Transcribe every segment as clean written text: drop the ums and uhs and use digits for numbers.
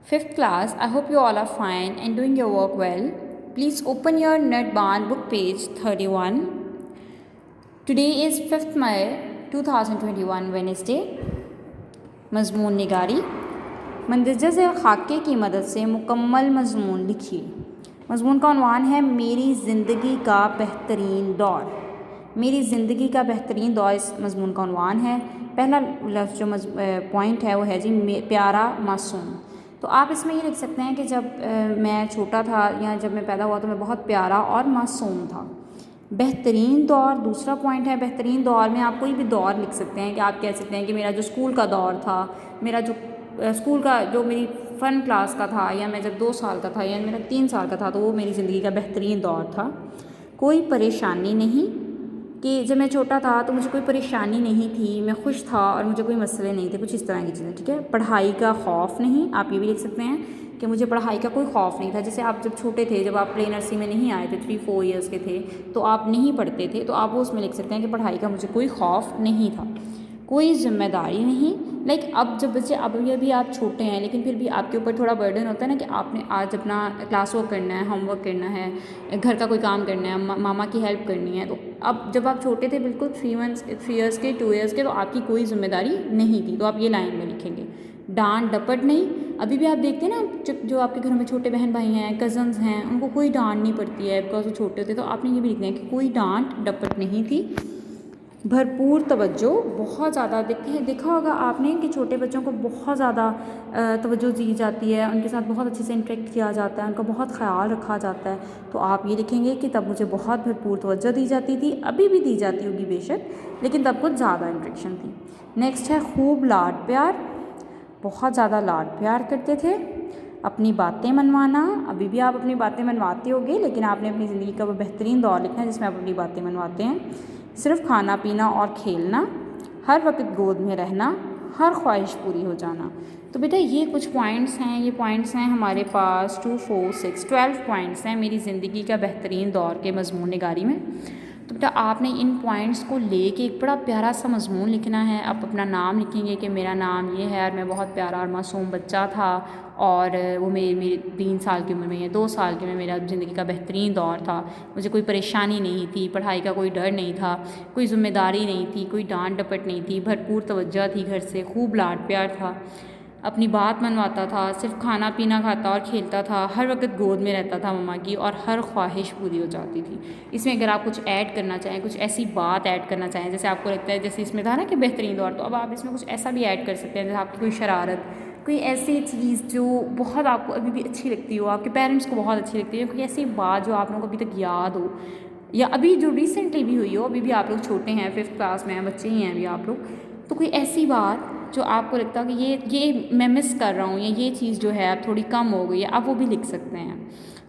Fifth class, I hope you all are fine and doing your work well. Please open your Nerdban book page 31. Today is 5th May 2021 Wednesday. मज़मून निगारी। मंदरजा से खाके की मदद से मुकम्मल मज़मून लिखिए। मज़मून का उन्वान है मेरी ज़िंदगी का बेहतरीन दौर। मेरी ज़िंदगी का बेहतरीन दौर इस मज़मून का उन्वान है। पहला लफ्ज़ जो पॉइंट है वो है जी प्यारा मासूम। तो आप इसमें ये लिख सकते हैं कि जब मैं छोटा था या जब मैं पैदा हुआ तो मैं बहुत प्यारा और मासूम था। बेहतरीन दौर दूसरा पॉइंट है। बेहतरीन दौर में आप कोई भी दौर लिख सकते हैं कि आप कह सकते हैं कि मेरा जो स्कूल का दौर था, मेरा जो स्कूल का जो मेरी फ़न क्लास का था, या मैं जब 2 साल का था या मेरा 3 साल का था, तो वो मेरी ज़िंदगी का बेहतरीन दौर था। कोई परेशानी नहीं, कि जब मैं छोटा था तो मुझे कोई परेशानी नहीं थी, मैं खुश था और मुझे कोई मसले नहीं थे, कुछ इस तरह की चीज़ें। ठीक है। पढ़ाई का खौफ नहीं, आप ये भी लिख सकते हैं कि मुझे पढ़ाई का कोई खौफ नहीं था। जैसे आप जब छोटे थे, जब आप प्ले नर्सरी में नहीं आए थे, 3-4 ईयर्स के थे, तो आप नहीं पढ़ते थे, तो आप वो उसमें लिख सकते हैं कि पढ़ाई का मुझे कोई खौफ नहीं था। कोई ज़िम्मेदारी नहीं, लाइक अब जब बच्चे अब भी आप छोटे हैं लेकिन फिर भी आपके ऊपर थोड़ा बर्डन होता है ना कि आपने आज अपना क्लास वर्क करना है, होमवर्क करना है, घर का कोई काम करना है, मामा की हेल्प करनी है। तो अब जब आप छोटे थे बिल्कुल 3 ईयर्स के 2 ईयर्स के, तो आपकी कोई ज़िम्मेदारी नहीं थी, तो आप ये लाइन में लिखेंगे। डांट डपट नहीं, अभी भी आप देखते हैं ना जो आपके घर में छोटे बहन भाई हैं, कज़न्स हैं, उनको कोई डांट नहीं पड़ती है बिकॉज वो छोटे होते, तो आपने ये भी लिखना है कि कोई डांट डपट नहीं थी। भरपूर तवज्जो, बहुत ज़्यादा देखा होगा आपने कि छोटे बच्चों को बहुत ज़्यादा तवज्जो दी जाती है, उनके साथ बहुत अच्छे से इंटरेक्ट किया जाता है, उनका बहुत ख्याल रखा जाता है। तो आप ये लिखेंगे कि तब मुझे बहुत भरपूर तवज्जो दी जाती थी, अभी भी दी जाती होगी बेशक, लेकिन तब कुछ ज़्यादा इंटरेक्शन थी। नेक्स्ट है खूब लाड प्यार, बहुत ज़्यादा लाड प्यार करते थे। अपनी बातें मनवाना, अभी भी आप अपनी बातें मनवाते होगे, लेकिन आपने अपनी ज़िंदगी का वो बेहतरीन दौर लिखना है जिसमें आप अपनी बातें मनवाते हैं। सिर्फ खाना पीना और खेलना, हर वक्त गोद में रहना, हर ख्वाहिश पूरी हो जाना। तो बेटा ये कुछ पॉइंट्स हैं, ये पॉइंट्स हैं हमारे पास 2, 4, 6, 12 पॉइंट्स हैं मेरी ज़िंदगी का बेहतरीन दौर के मज़मून निगारी में। तो बेटा आपने इन पॉइंट्स को लेके एक बड़ा प्यारा सा मज़मून लिखना है। आप अपना नाम लिखेंगे कि मेरा नाम ये है और मैं बहुत प्यारा और मासूम बच्चा था, और वो मेरी 3 साल की उम्र में या 2 साल की में मेरा ज़िंदगी का बेहतरीन दौर था। मुझे कोई परेशानी नहीं थी, पढ़ाई का कोई डर नहीं था, कोई ज़िम्मेदारी नहीं थी, कोई डांट डपट नहीं थी, भरपूर तवज्जो थी घर से, खूब लाड प्यार था, अपनी बात मनवाता था, सिर्फ खाना पीना खाता और खेलता था, हर वक्त गोद में रहता था मम्मा की, और हर ख्वाहिश पूरी हो जाती थी। इसमें अगर आप कुछ ऐड करना चाहें, कुछ ऐसी बात ऐड करना चाहें, जैसे आपको लगता है जैसे इसमें था ना कि बेहतरीन दौर, तो अब आप इसमें कुछ ऐसा भी ऐड कर सकते हैं जैसे आपकी कोई शरारत, कोई ऐसी चीज़ जो बहुत आपको अभी भी अच्छी लगती हो, आपके पेरेंट्स को बहुत अच्छी लगती है, कोई ऐसी बात जो आप लोगों को अभी तक याद हो, या अभी जो रिसेंटली भी हुई हो, अभी भी आप लोग छोटे हैं, 5th क्लास में हैं, बच्चे ही हैं अभी आप लोग, तो कोई ऐसी बात जो आपको लगता है कि ये मैं मिस कर रहा हूँ, या ये चीज़ जो है अब थोड़ी कम हो गई है, आप वो भी लिख सकते हैं।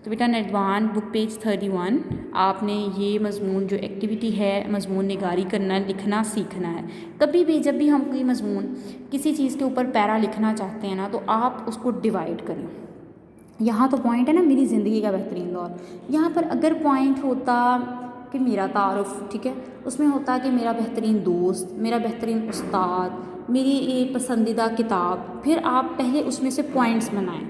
तो बेटा नरवान बुक पेज 31 आपने ये मज़मून जो एक्टिविटी है, मज़मून निगारी करना, लिखना सीखना है। कभी भी जब भी हम कोई मज़मून किसी चीज़ के ऊपर पैरा लिखना चाहते हैं ना, तो आप उसको डिवाइड करें। यहाँ तो पॉइंट है ना मेरी ज़िंदगी का बेहतरीन दौर, यहाँ पर अगर पॉइंट होता कि मेरा तारुफ़, ठीक है, उसमें होता कि मेरा बेहतरीन दोस्त, मेरा बेहतरीन उस्ताद, मेरी ये पसंदीदा किताब, फिर आप पहले उसमें से पॉइंट्स बनाएं।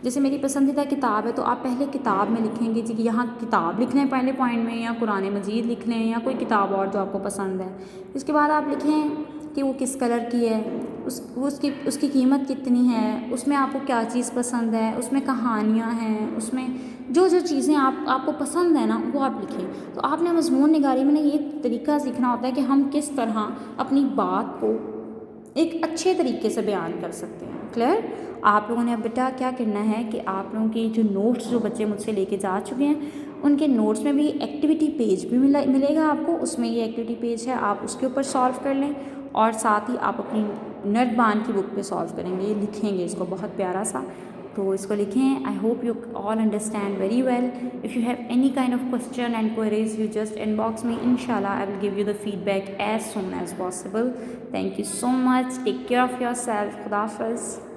जैसे मेरी पसंदीदा किताब है तो आप पहले किताब में लिखेंगे जी कि यहाँ किताब लिख लें पहले पॉइंट में, या कुरान मजीद लिख लें, या कोई किताब और जो आपको पसंद है। इसके बाद आप लिखें कि वो किस कलर की है, उसकी कीमत कितनी है, उसमें आपको क्या चीज़ पसंद है, उसमें कहानियाँ हैं, उसमें जो चीज़ें आपको पसंद है ना वो आप लिखें। तो आपने मज़मून निगारी में ना ये तरीका सीखना होता है कि हम किस तरह अपनी बात को एक अच्छे तरीके से बयान कर सकते हैं। क्लियर? आप लोगों ने अब बेटा क्या करना है कि आप लोगों की जो नोट्स जो बच्चे मुझसे लेके जा चुके हैं, उनके नोट्स में भी एक्टिविटी पेज भी मिलेगा आपको, उसमें ये एक्टिविटी पेज है, आप उसके ऊपर सॉल्व कर लें, और साथ ही आप अपनी नरबान की बुक पे सॉल्व करेंगे, लिखेंगे इसको बहुत प्यारा सा। तो इसको लिखें। I hope you all understand very well. If you have any kind of question and queries, you just inbox me, इंशाल्लाह I will give you the feedback as soon as possible. Thank you so much, take care of yourself, खुदा हाफ़िज़।